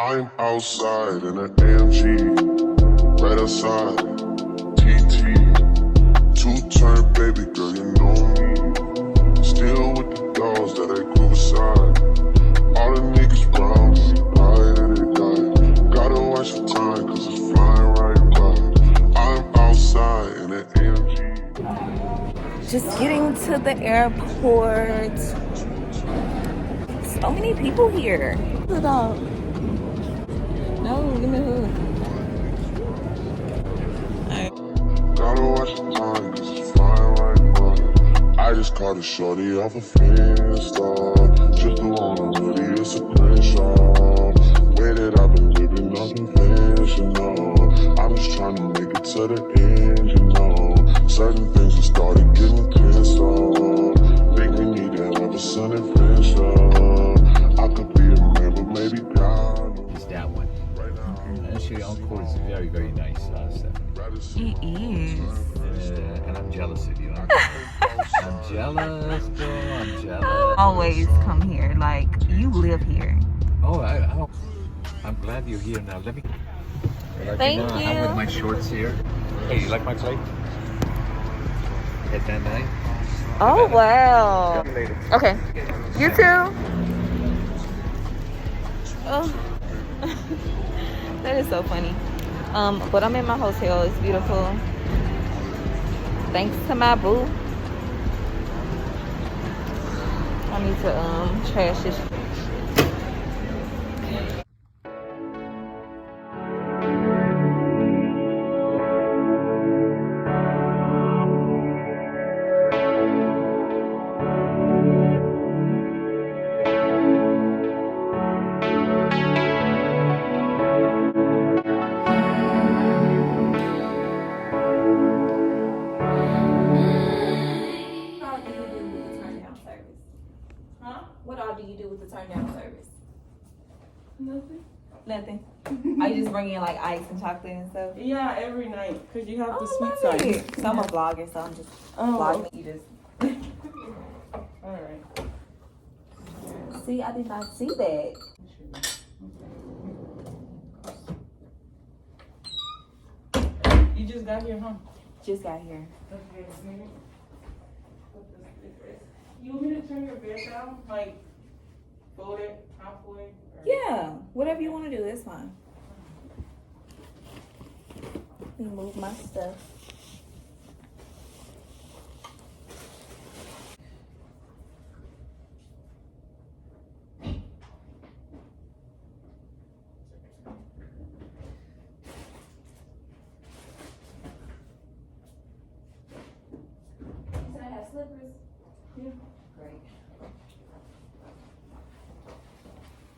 I'm outside in an AMG, right outside, TT, two-turn baby girl, you know me. Still with the dogs that I grew beside. All the niggas round me, hide and they die. Gotta watch the time, cause it's flying right by. I'm outside in an AMG. Just getting to the airport. So many people here. Look at all. No, give me a hug. Gotta watch the time, cause it's flying right by. I just caught a shorty off a Finsta. Just the on a hoodie, it's a crenshaw. Way that I've been living unconventional. I'm just trying to make it to the end, you know. Certain things have started getting closer. Think we need to have a son and friendship. I could be a man, but maybe God knows. It's that one. Actually, Encore is very, very nice, Stephanie. It is. And I'm jealous of you. I'm jealous, girl. I'm jealous. Always come here. Like, you live here. Oh, I'm glad you're here now. Let me. Thank I'm you. with my shorts here. Hey, you like my plate? At that night? Oh, wow. Later. Okay. You too. Oh. That is so funny. But I'm in my hotel. It's beautiful. Thanks to my boo. I need to trash this. What all do you do with the turn down service? Nothing. Nothing. Are you just bringing like ice and chocolate and stuff? Yeah, every night, because you have the Oh, sweet love side. it. So I'm a vlogger, so I'm just vlogging. You just Alright. see. I did not see that. You just got here, huh? Just got here. Okay. You want me to turn your bed down? Like, fold it halfway? Or... Yeah, whatever you want to do, that's fine. Let me move my stuff. Can I have slippers? Yeah. Great.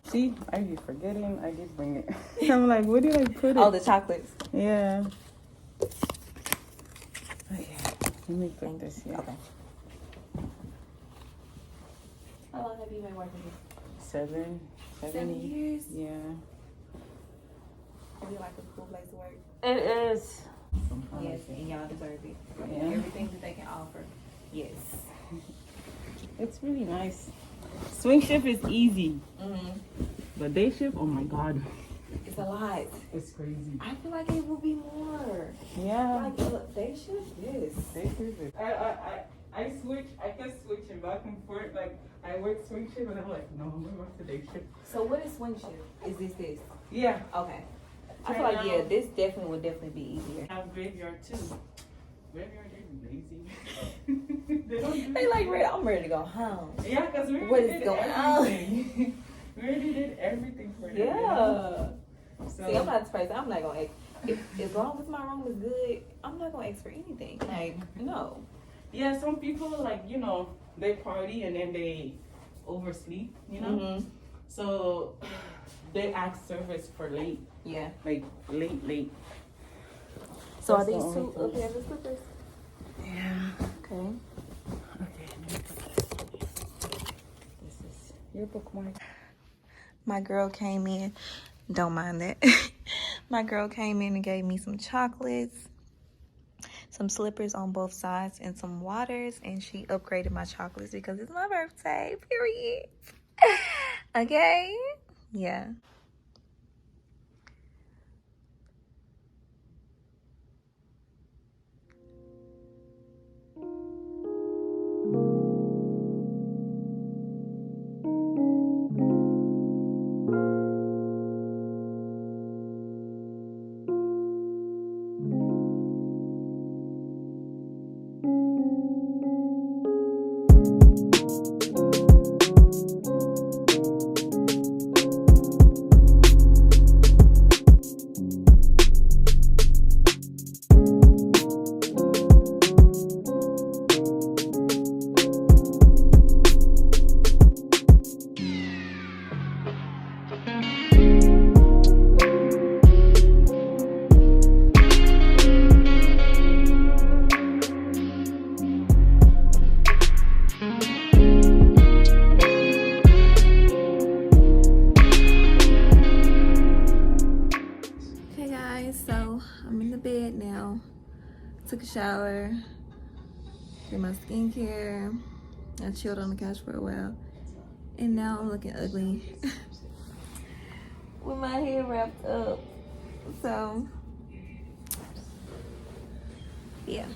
See, I be forgetting. I did bring it. I'm like, where did I put it? Oh, the chocolates. Yeah. Okay. Let me put this here. Okay. How long have you been working here? 7 years? Yeah. Is it like a cool place to work? It is. Yes, and y'all deserve it. Yeah. Everything that they can offer. Yes. It's really nice. Swing shift is easy. Mm-hmm. But day shift, oh my God. It's a lot. It's crazy. I feel like it will be more. Yeah. Like, look, day shift? Yes. Day shift is. I switch. I kept switching back and forth. Like, I work swing shift and I'm like, no, I'm going back to day shift. So what is swing shift? Is this? Yeah. Okay. I feel like, yeah, this definitely would definitely be easier. I have graveyard too. Graveyard is lazy. They don't do They like, I'm ready to go home. Yeah, because we What already is did going everything. We already did everything for them. you know? Yeah. So, See, I'm not the person. I'm not gonna ask. As long as my room is good, I'm not gonna ask for anything. Like, no. yeah, some people like, you know, they party and then they oversleep, you know? Mm-hmm. So they ask service for late. Yeah. Like late. So are That's the these only two place. up here the slippers? Yeah. Okay. Okay. This is your bookmark. My girl came in. Don't mind that. My girl came in and gave me some chocolates, some slippers on both sides, and some waters. And she upgraded my chocolates because it's my birthday, period. Okay? Yeah. bed now. Took a shower. Did my skincare. I chilled on the couch for a while. And now I'm looking ugly. With my hair wrapped up. So, yeah.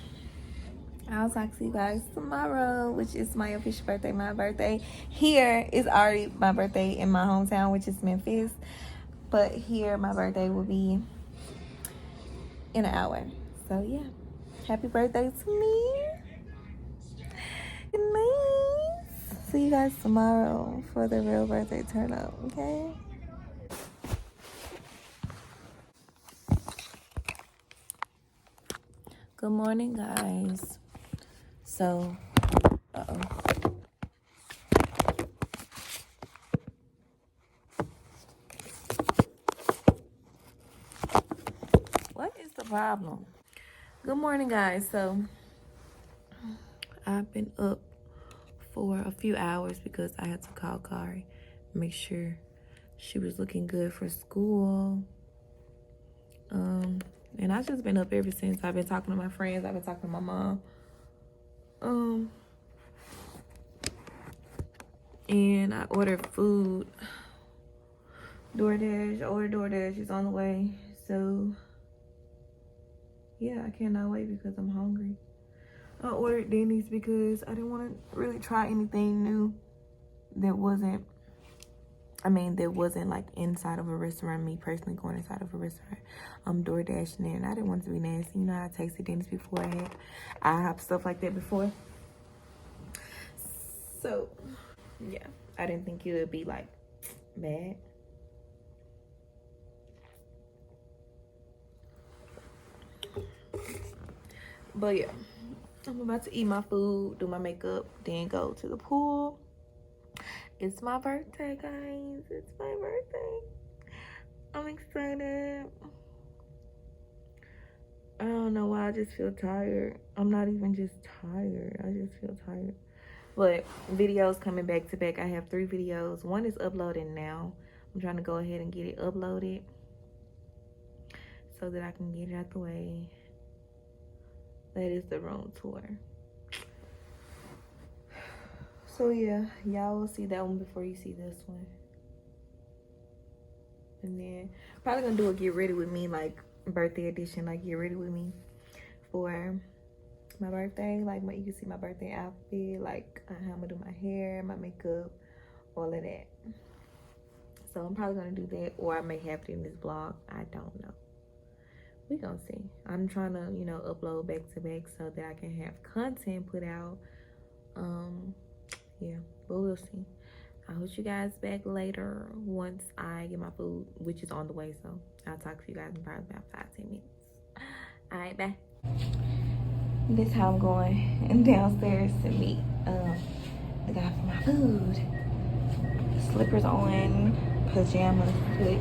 I'll talk to you guys tomorrow, which is my official birthday. My birthday here is already my birthday in my hometown, which is Memphis. But here, my birthday will be in an hour. So, yeah. Happy birthday to me. Nice. See you guys tomorrow for the real birthday turn up, okay? Good morning, guys. So, what is the problem? Good morning, guys. So, I've been up for a few hours because I had to call Kari, make sure she was looking good for school. And I've just been up ever since. I've been talking to my friends. I've been talking to my mom. And I ordered food. DoorDash is on the way. So, yeah, I cannot wait because I'm hungry. I ordered Denny's because I didn't want to really try anything new that wasn't like inside of a restaurant. Me personally going inside of a restaurant. I'm door dashing in. I didn't want it to be nasty. You know, I tasted Denny's before. I have stuff like that before. So, yeah, I didn't think it would be like bad. But yeah, I'm about to eat my food, do my makeup, then go to the pool. It's my birthday, guys. It's my birthday. I'm excited. I don't know why I just feel tired. I'm not even just tired. I just feel tired. But videos coming back to back. I have 3 videos. One is uploading now. I'm trying to go ahead and get it uploaded so that I can get it out the way. That is the room tour. So yeah, y'all will see that one before you see this one. And then probably gonna do a get ready with me, like birthday edition, like get ready with me for my birthday. Like you can see my birthday outfit, like how I'm gonna do my hair, my makeup, all of that. So I'm probably gonna do that, or I may have it in this vlog. I don't know. We gonna see. I'm trying to, you know, upload back to back so that I can have content put out. Yeah, but we'll see. I'll hit you guys back later once I get my food, which is on the way. So I'll talk to you guys in probably about 5-10 minutes. All right, bye. This is how I'm going downstairs to meet the guy for my food. Slippers on, pajamas, but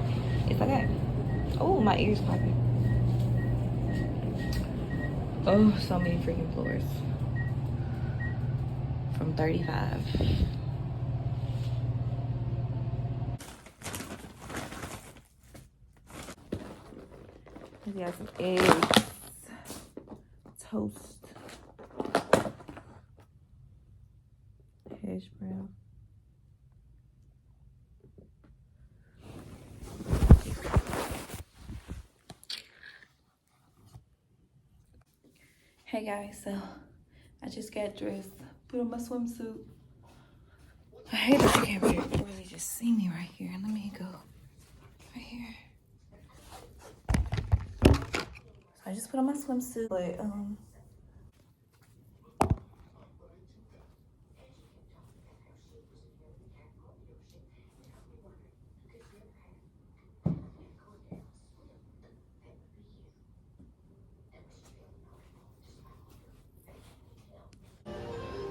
it's okay. Oh, my ears popping. Oh, so many freaking floors. From 35. We got some eggs, toast, hash brown. Hey guys, so I just got dressed, put on my swimsuit. I hate that you can't really just see me right here. Let me go right here. I just put on my swimsuit, but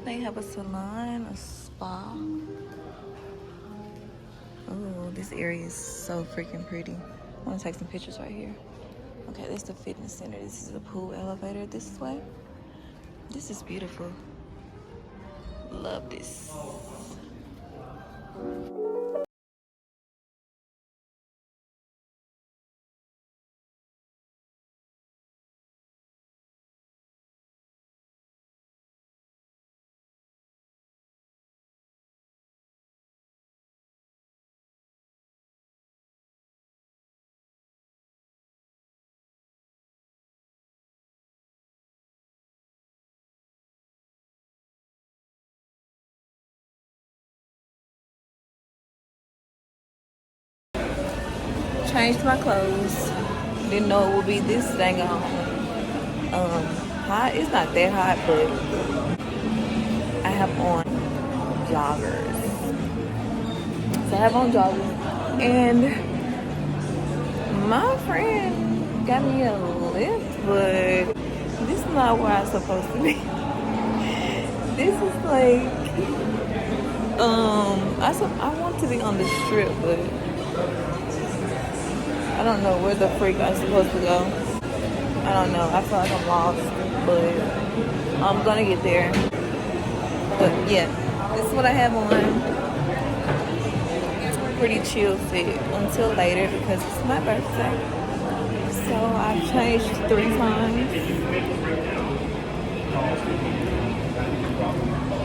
they have a salon, a spa. Oh, this area is so freaking pretty. I want to take some pictures right here. Okay, this is the fitness center. This is the pool elevator this way. This is beautiful. Love this. changed my clothes. Didn't know it would be this dang on hot. It's not that hot, but I have on joggers. So I have on joggers, and my friend got me a lift, but this is not where I'm supposed to be. This is like, I want to be on the strip, but I don't know where the freak I'm supposed to go. I don't know. I feel like I'm lost, but I'm gonna get there. But yeah, this is what I have on. Pretty chill fit until later because it's my birthday. So I've changed 3 times.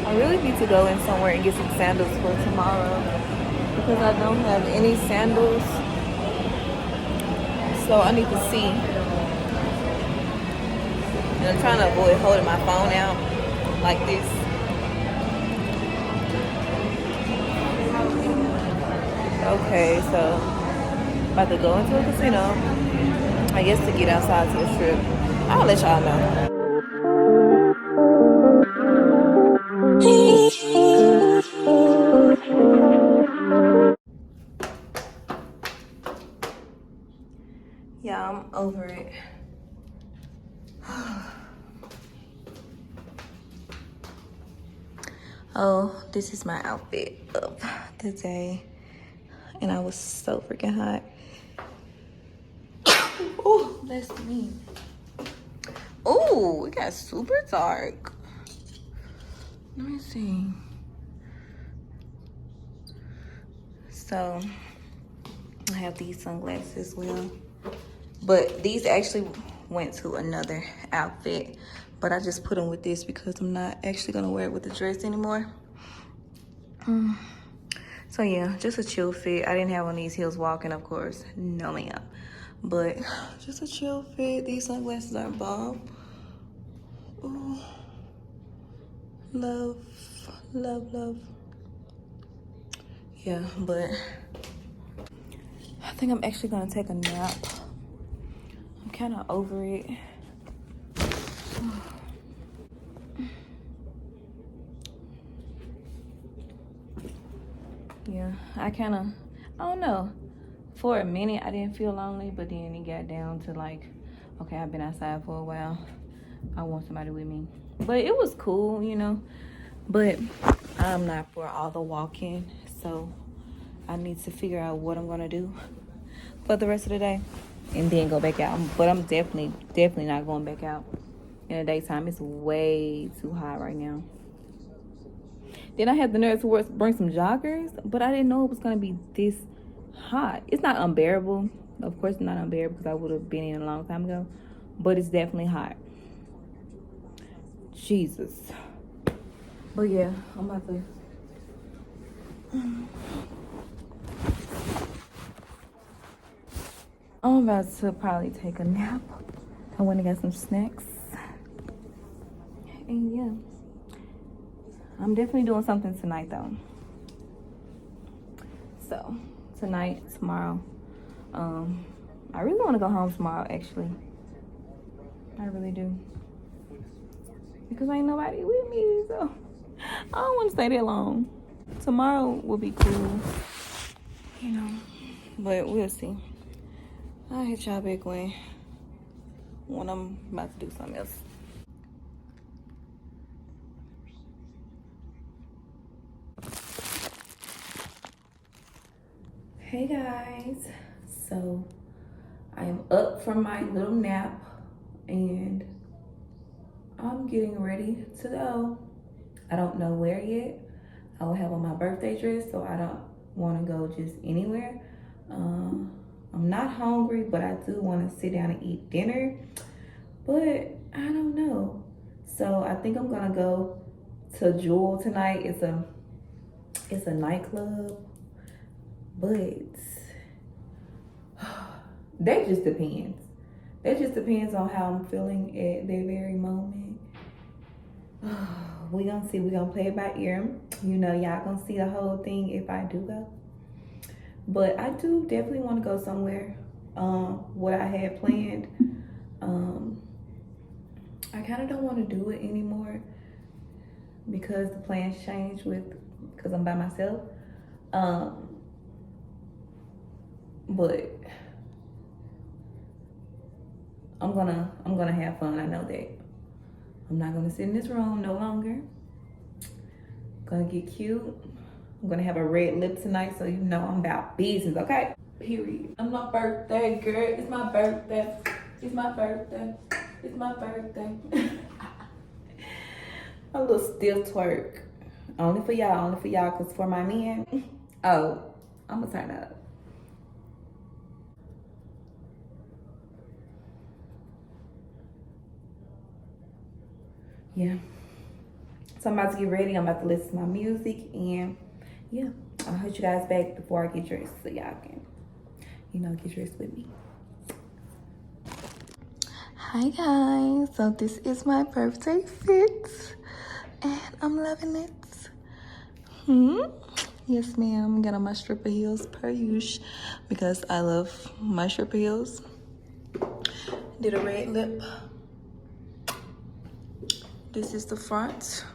I really need to go in somewhere and get some sandals for tomorrow because I don't have any sandals. So I need to see. And I'm trying to avoid holding my phone out like this. Okay, so about to go into a casino, I guess, to get outside to the strip. I'll let y'all know. Yeah, I'm over it. Oh, this is my outfit of the day. And I was so freaking hot. Oh, that's me. Oh, it got super dark. Let me see. So, I have these sunglasses as well. But these actually went to another outfit. But I just put them with this because I'm not actually gonna wear it with the dress anymore. So yeah, just a chill fit. I didn't have on these heels walking, of course. No ma'am. But just a chill fit. These sunglasses are bomb. Ooh. Love, love, love. Yeah, but I think I'm actually gonna take a nap. I'm kind of over it. Yeah, I don't know. For a minute, I didn't feel lonely, but then it got down to like, okay, I've been outside for a while. I want somebody with me. But it was cool, you know. But I'm not for all the walking, so I need to figure out what I'm gonna do for the rest of the day and then go back out. But I'm definitely not going back out in the daytime. It's way too hot right now. Then I had the nerve to bring some joggers, but I didn't know it was gonna be this hot. It's not unbearable. Of course, it's not unbearable because I would have been in a long time ago, but it's definitely hot. Jesus. But yeah, I'm about to probably take a nap. I went and got some snacks. And yeah, I'm definitely doing something tonight though. So tonight, tomorrow, I really want to go home tomorrow actually. I really do. Because ain't nobody with me, so I don't want to stay that long. Tomorrow will be cool, you know, but we'll see. I'll hit y'all back when I'm about to do something else. Hey guys, so I'm up from my little nap and I'm getting ready to go. I don't know where yet. I will have on my birthday dress, so I don't want to go just anywhere. I'm not hungry, but I do want to sit down and eat dinner, but I don't know. So I think I'm gonna go to Jewel tonight. It's a nightclub, but that just depends. That just depends on how I'm feeling at that very moment. We gonna see. We gonna play it by ear. You know, y'all gonna see the whole thing if I do go. But I do definitely want to go somewhere. What I had planned, I kind of don't want to do it anymore because the plans changed because I'm by myself. But I'm gonna have fun. I know that. I'm not gonna sit in this room no longer. Gonna get cute. I'm gonna have a red lip tonight, so you know I'm about business, okay? Period. It's my birthday, girl. It's my birthday. It's my birthday. It's my birthday. A little stiff twerk. Only for y'all, cause for my men, oh, I'm gonna turn up. Yeah. So I'm about to get ready. I'm about to listen to my music, and yeah, I'll hit you guys back before I get dressed so y'all can, get dressed with me. Hi guys, so this is my birthday fit, and I'm loving it. Yes ma'am, got on my stripper heels per usual because I love my stripper heels. Did a red lip. This is the front.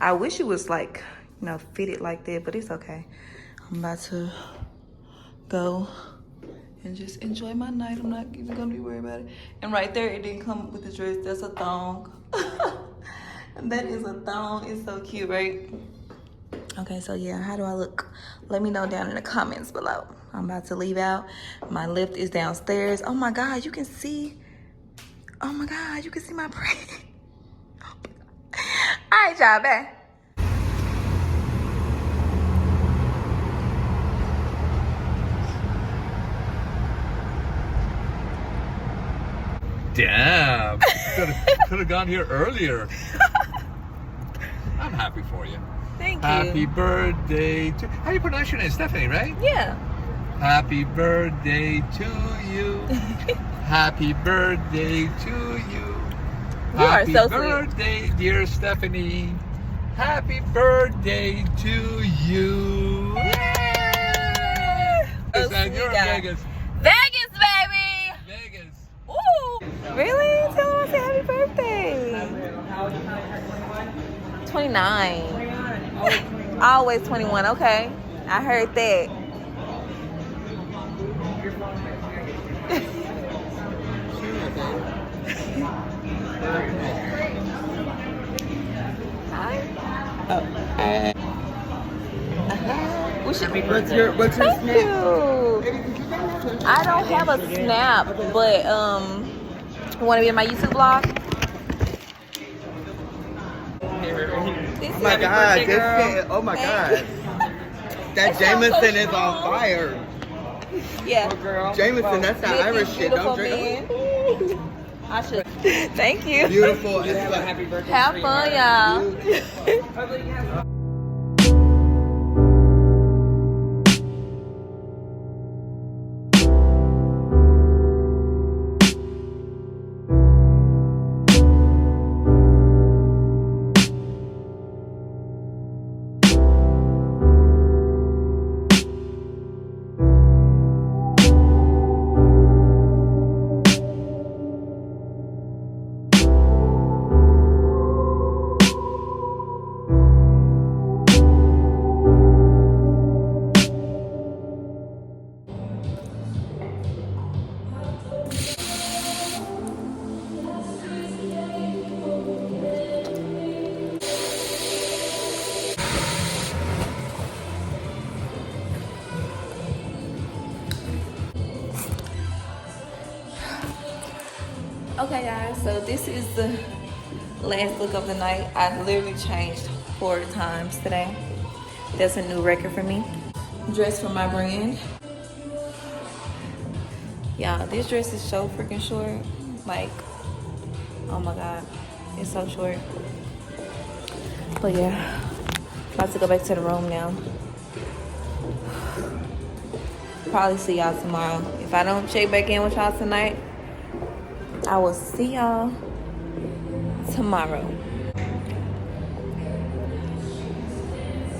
I wish it was like, fitted like that, but it's okay. I'm about to go and just enjoy my night. I'm not even gonna be worried about it. And right there, it didn't come with the dress. That's a thong. That is a thong. It's so cute, right? Okay, so yeah, how do I look? Let me know down in the comments below. I'm about to leave out. My lift is downstairs. Oh my God, you can see. Oh my God, you can see my brain. All right, y'all, bye. Damn. Could have gone here earlier. I'm happy for you. Thank you. Happy birthday to... How do you pronounce your name? Stephanie, right? Yeah. Happy birthday to you. Happy birthday to you. You are Happy so sweet. birthday, dear Stephanie. Happy birthday to you. Yay! Oh, And you're in guy. Vegas. Vegas, baby! Vegas. Ooh! Really? Tell him I said happy birthday. 29. Always 21. Okay. I heard that. Hi. What's your Thank you. I don't have a snap, but you want to be in my YouTube vlog? Oh my God, oh my God. That Jameson is on fire. Yeah. Jameson, that's that Irish shit. Don't drink it. I should. Thank you. Beautiful. Have fun, y'all. Okay guys, so this is the last look of the night. I literally changed 4 times today. That's a new record for me. Dress for my brand. Y'all, this dress is so freaking short. Like, oh my God, it's so short. But yeah, about to go back to the room now. Probably see y'all tomorrow. If I don't check back in with y'all tonight, I will see y'all tomorrow.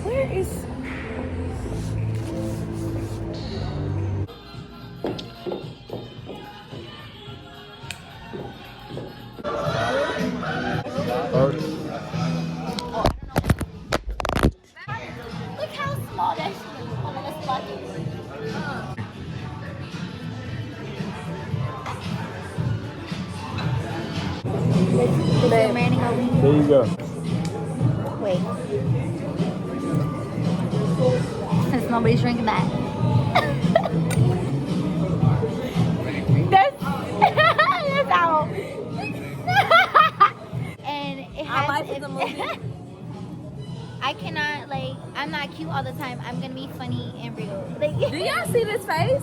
Where is... your marinara wings. There you go. Wait. Since nobody's drinking that. That's how. And it has. Life is a movie. I cannot, like, I'm not cute all the time. I'm gonna be funny and real. Like, Do y'all see this face?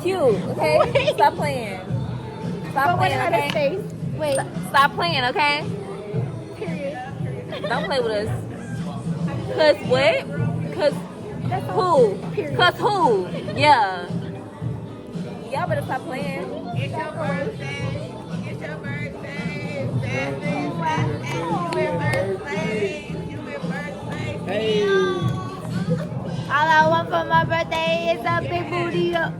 Cute, okay? Wait. Stop playing. Stop playing, okay? Face. Wait. Stop playing, okay? Period. Don't play with us. Cause what? Cause who? Period. Cause who? Yeah. Y'all better stop playing. It's your birthday. It's your birthday. Birthday. You win birthday. Hey. All I want for my birthday is a big booty up.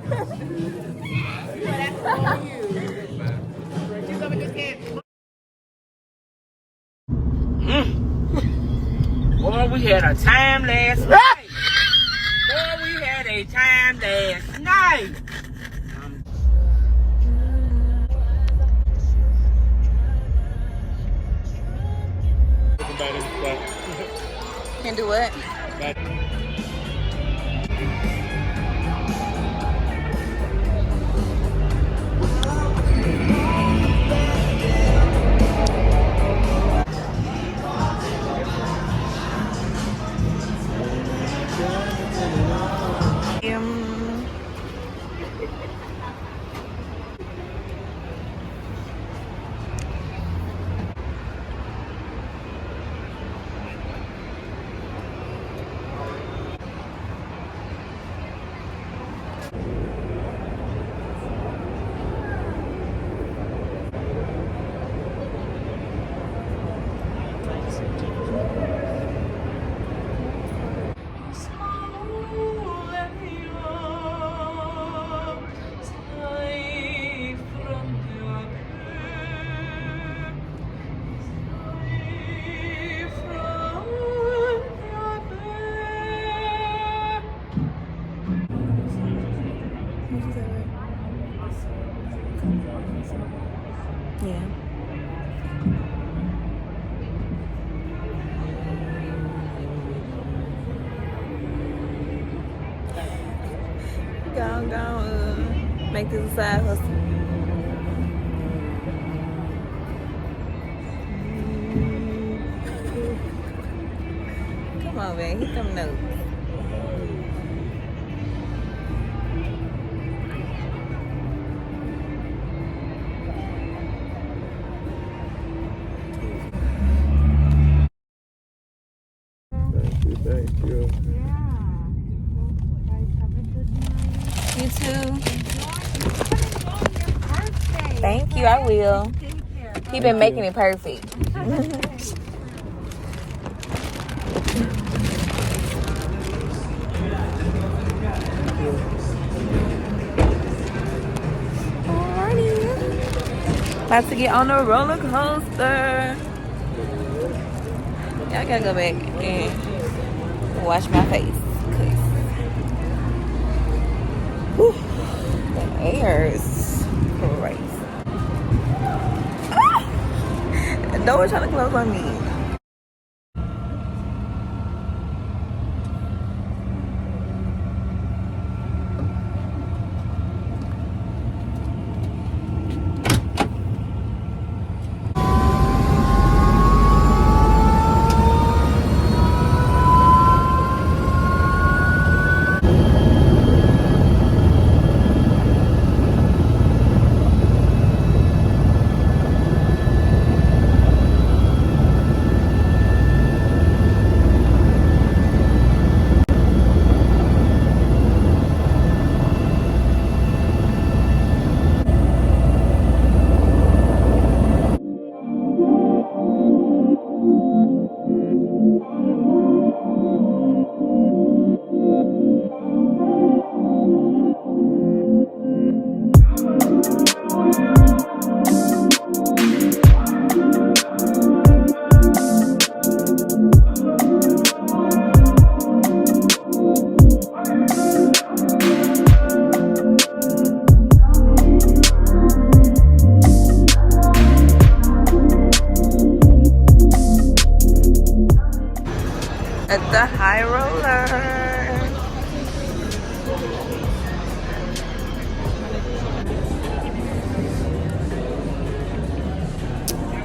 Boy, we had a time last night. Boy, we had a time last night. Can do what? Yeah. Go, make this a side hustle. Come on, man, hit them notes. Thank you. You too. Thank you, I will. He been making it perfect. Alrighty. About to get on the roller coaster. Yeah, I gotta go back and wash my face. Whew, the air is crazy. The door is trying to close on me.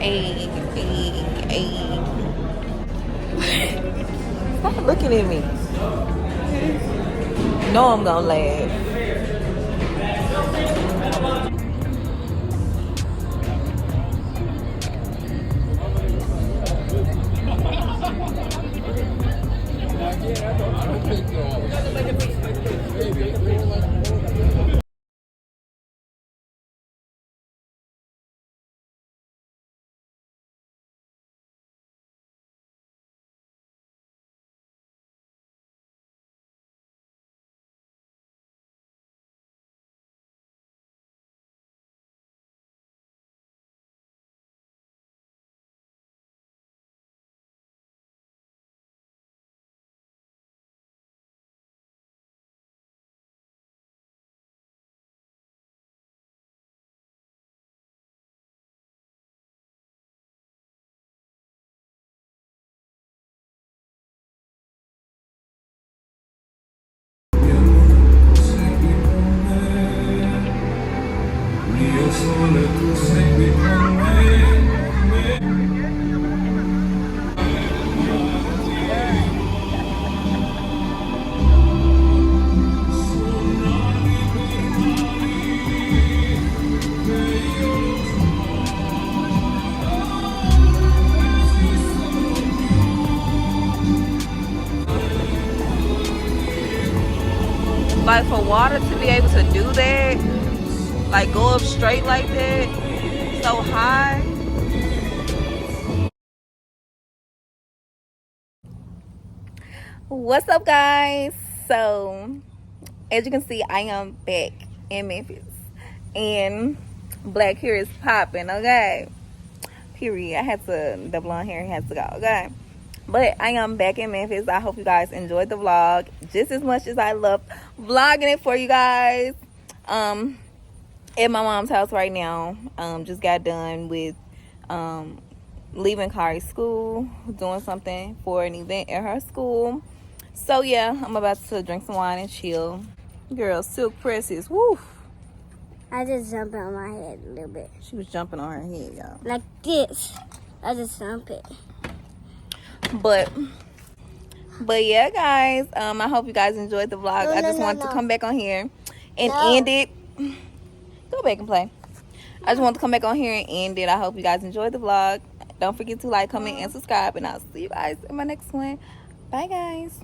Hey, hey, hey. Stop looking at me. No, I'm gonna laugh. Like for water to be able to do that, like go up straight like that, so high. What's up, guys? So as you can see, I am back in Memphis and black hair is popping, okay? Period. I had to, the blonde hair has to go, okay? But I am back in Memphis. I hope you guys enjoyed the vlog just as much as I love vlogging it for you guys. At my mom's house right now. Just got done with leaving Kari's school, doing something for an event at her school. So yeah, I'm about to drink some wine and chill. Girl, silk presses, woo. I just jumped on my head a little bit. She was jumping on her head, y'all. Like this. I just jump it. But yeah, guys, I hope you guys enjoyed the vlog. I just wanted to come back on here and end it. Go back and play. I just want to come back on here and end it. I hope you guys enjoyed the vlog. Don't forget to like, comment, and subscribe. And I'll see you guys in my next one. Bye, guys.